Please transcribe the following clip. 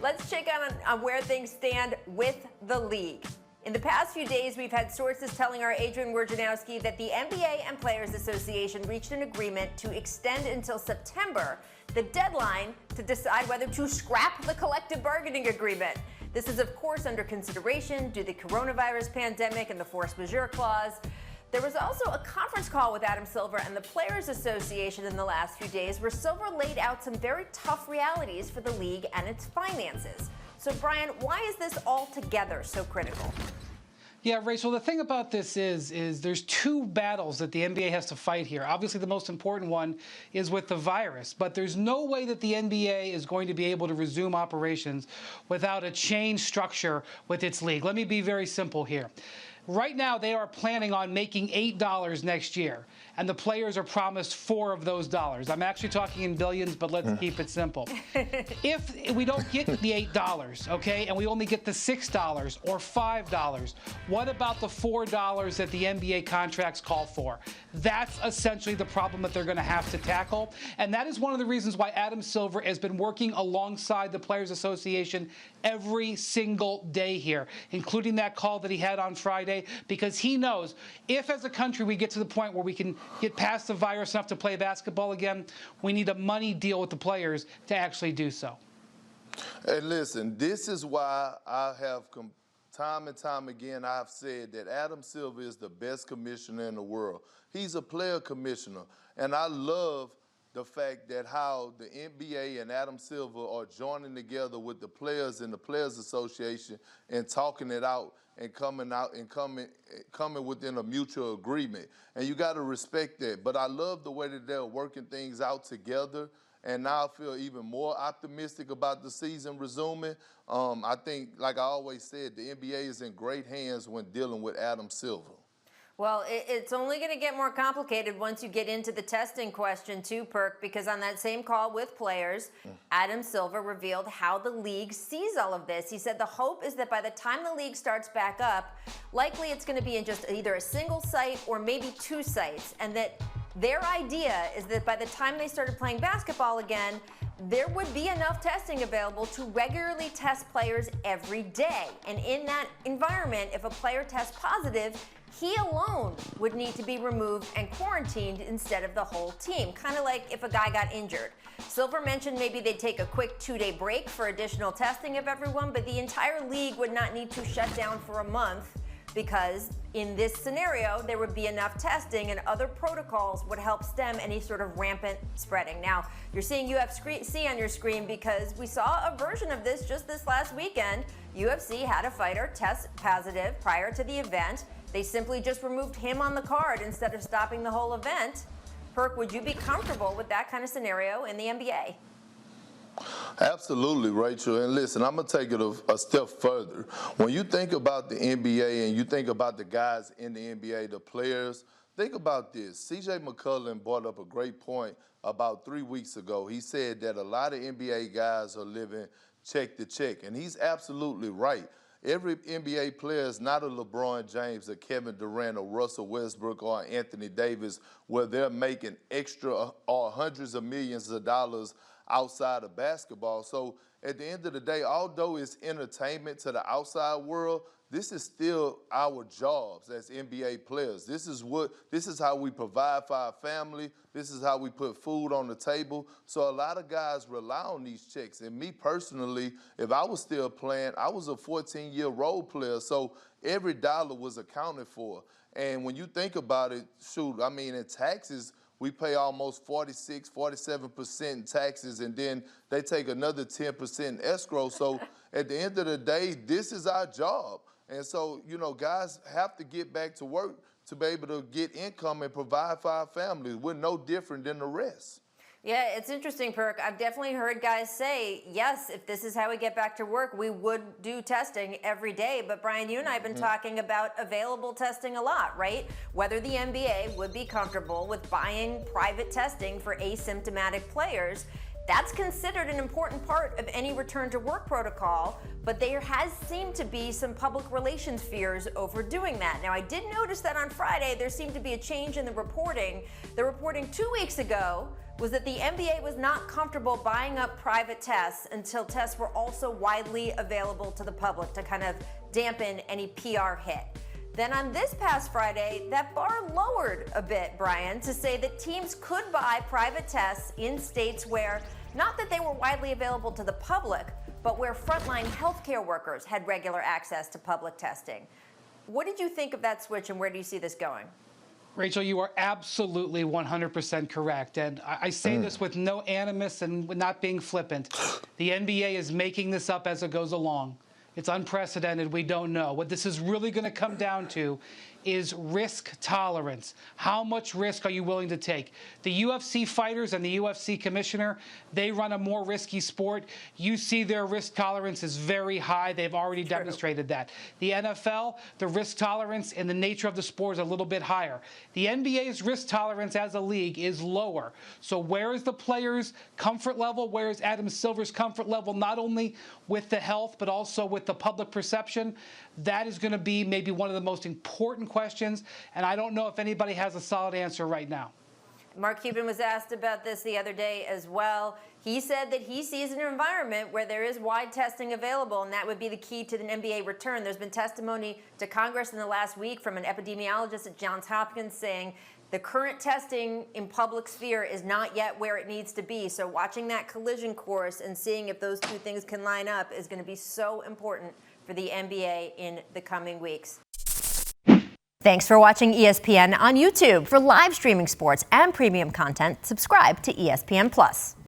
Let's check on where things stand with the league. In the past few days, we've had sources telling our Adrian Wojnarowski that the NBA and Players Association reached an agreement to extend until September the deadline to decide whether to scrap the collective bargaining agreement. This is, of course, under consideration due to the coronavirus pandemic and the force majeure clause. There was also a conference call with Adam Silver and the Players Association in the last few days where Silver laid out some very tough realities for the league and its finances. So, Brian, why is this altogether so critical? Yeah, Rachel, the thing about this is there's two battles that the NBA has to fight here. Obviously, the most important one is with the virus, but there's no way that the NBA is going to be able to resume operations without a change structure with its league. Let me be very simple here. Right now, they are planning on making $8 next year, and the players are promised $4 of those dollars. I'm actually talking in billions, but let's keep it simple. If we don't get the $8, okay, and we only get the $6 or $5, what about the $4 that the NBA contracts call for? That's essentially the problem that they're going to have to tackle, and that is one of the reasons why Adam Silver has been working alongside the Players Association every single day here, including that call that he had on Friday, because he knows if as a country we get to the point where we can get past the virus enough to play basketball again, we need a money deal with the players to actually do so. Hey, listen, this is why I have time and time again I've said that Adam Silver is the best commissioner in the world. He's a player commissioner, and I love the fact that how the NBA and Adam Silver are joining together with the players and the Players Association and talking it out and coming within a mutual agreement. And you got to respect that. But I love the way that they're working things out together. And now I feel even more optimistic about the season resuming. I think, like I always said, the NBA is in great hands when dealing with Adam Silver. Well, it's only going to get more complicated once you get into the testing question too, Perk, because on that same call with players, Adam Silver revealed how the league sees all of this. He said the hope is that by the time the league starts back up, likely it's going to be in just either a single site or maybe two sites, and that their idea is that by the time they started playing basketball again, there would be enough testing available to regularly test players every day. And in that environment, if a player tests positive, he alone would need to be removed and quarantined instead of the whole team, kind of like if a guy got injured. Silver mentioned maybe they'd take a quick 2-day break for additional testing of everyone, but the entire league would not need to shut down for a month because in this scenario, there would be enough testing and other protocols would help stem any sort of rampant spreading. Now, you're seeing UFC on your screen because we saw a version of this just this last weekend. UFC had a fighter test positive prior to the event. They simply just removed him on the card instead of stopping the whole event. Perk, would you be comfortable with that kind of scenario in the NBA? Absolutely, Rachel. And listen, I'm going to take it a step further. When you think about the NBA and you think about the guys in the NBA, the players, think about this. C.J. McCollum brought up a great point about 3 weeks ago. He said that a lot of NBA guys are living check to check, and he's absolutely right. Every NBA player is not a LeBron James, a Kevin Durant, or Russell Westbrook, or Anthony Davis, where they're making extra or hundreds of millions of dollars outside of basketball. So at the end of the day, although it's entertainment to the outside world, this is still our jobs as NBA players. This is how we provide for our family. This is how we put food on the table. So a lot of guys rely on these checks. And me personally, if I was still playing, I was a 14-year role player. So every dollar was accounted for. And when you think about it, shoot, I mean, in taxes, we pay almost 46, 47% in taxes, and then they take another 10% in escrow. So at the end of the day, this is our job. And so, you know, guys have to get back to work to be able to get income and provide for our families. We're no different than the rest. Yeah, it's interesting, Perk. I've definitely heard guys say, yes, if this is how we get back to work, we would do testing every day. But Brian, you and I have been talking about available testing a lot, right? Whether the NBA would be comfortable with buying private testing for asymptomatic players. That's considered an important part of any return to work protocol, but there has seemed to be some public relations fears over doing that. Now, I did notice that on Friday, there seemed to be a change in the reporting. The reporting 2 weeks ago was that the NBA was not comfortable buying up private tests until tests were also widely available to the public to kind of dampen any PR hit. Then on this past Friday, that bar lowered a bit, Brian, to say that teams could buy private tests in states where, not that they were widely available to the public, but where frontline healthcare workers had regular access to public testing. What did you think of that switch, and where do you see this going? Rachel, you are absolutely 100% correct. And I say this with no animus and not being flippant. The NBA is making this up as it goes along. It's unprecedented. We don't know. What this is really going to come down to is risk tolerance. How much risk are you willing to take? The UFC fighters and the UFC commissioner, they run a more risky sport. You see their risk tolerance is very high. They've already demonstrated that. The NFL, the risk tolerance and the nature of the sport is a little bit higher. The NBA's risk tolerance as a league is lower. So where is the players' comfort level? Where is Adam Silver's comfort level, not only with the health, but also with the public perception? That is going to be maybe one of the most important questions, and I don't know if anybody has a solid answer right now. Mark Cuban was asked about this the other day as well. He said that he sees an environment where there is wide testing available, and that would be the key to the NBA return. There's been testimony to Congress in the last week from an epidemiologist at Johns Hopkins saying the current testing in public sphere is not yet where it needs to be. So watching that collision course and seeing if those two things can line up is going to be so important for the NBA in the coming weeks. Thanks for watching ESPN on YouTube. For live streaming sports and premium content, subscribe to ESPN+.